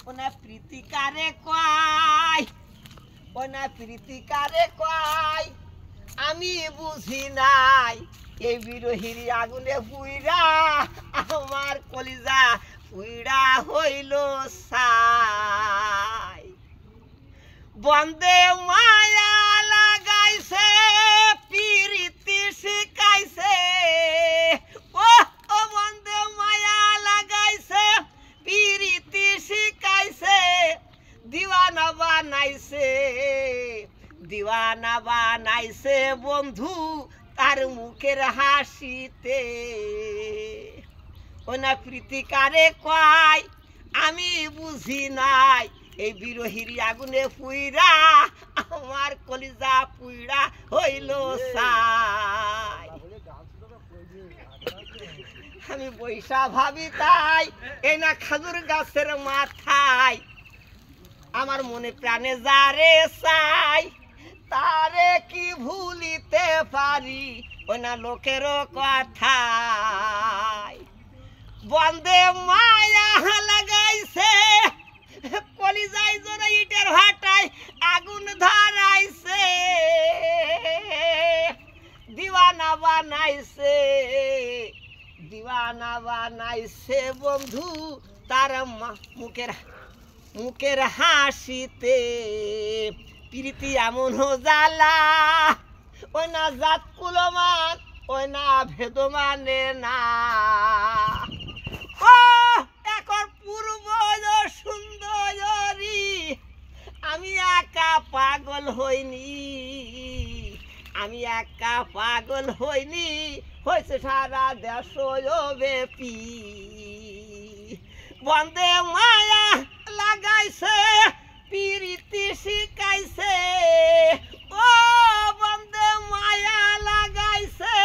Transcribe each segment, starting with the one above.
ওনা প্রীতি কারে কয়, ওনা প্রীতি কারে কয় আমি বুঝি নাই। এই বিরহির আগুনে পুইরা আমার কলিজা পুইরা হইল ছাই। বন্দে মায়া লাগাইছে প্রীতি শিখাইছে, ও ও বন্দে মায়া লাগাইছে প্রীতি শিখাইছে, দিওয়ানা বানাইছে, দিওয়ানা বানাইছে বন্ধু তার মুখের হাসিতে। ওনা প্রীতি কারে কয় আমি বুঝি নাই। এই বিরহির আগুনে পুইরা আমার কলিজা পুইরা হইল ছাই। আমি বৈশা ভাবি তাই এই না খাজুর গাছের মাথায় আমার মনে প্রাণে যারে চাই, তারে কি ভুলিতে পারি ওই না লোকের কথায়। বন্দে মায়া লাগাইছে কলিজায় জোরে ইটের ভাটায় আগুন ধরাইছে, দিওয়ানা বানাইছে, দিওয়ানা বানাইছে বন্ধু তার মুখের হাসিতে। প্রীতি এমন জ্বালা ওই না জাত কুলমান ওই না ভেদ মানে না। ও একর পূর্ব সুন্দরী আমি একা পাগল হইনি, আমি একা পাগল হইনি, হয়েছে সারা দেশ ব্যাপী। বন্দে মায়া লাগাইছে প্রীতি শিখাইছে, ও বন্দে মায়া লাগাইছে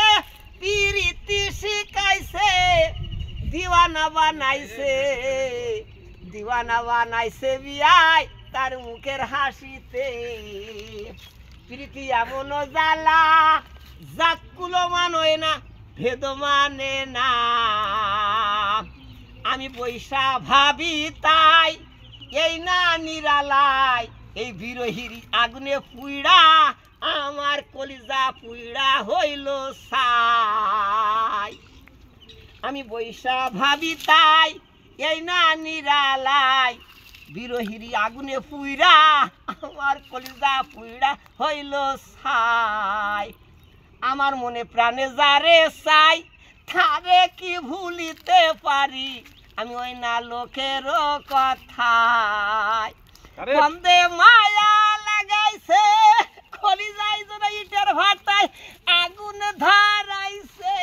প্রীতি শিখাইছে, দিওয়ানা বানাইছে, দিওয়ানা বানাইছে বিয়াই তার মুখের হাসিতে। প্রীতি এমন জ্বালা জাত কুলো মানে না ভেদ মানে না। আমি বৈশা ভাবি তাই এই না নিরালাই এই বিরহির আগুনে পুইড়া আমার কলিজা পুইড়া হইল ছাই। আমি বৈশা ভাবি তাই এই না নিরালাই বিরহির আগুনে পুইড়া আমার কলিজা পুইড়া হইল ছাই। আমার মনে প্রাণে যারে চাই তারে কি ভুলিতে পারি আমি ওই না লোকের কথায়। বন্দে মায়া লাগাইছে কলিজায় জোরে ইটের ভাটায় আগুন ধরাইছে,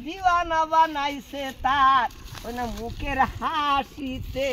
দিওয়ানা বানাইছে তার ওই না মুখের হাসিতে।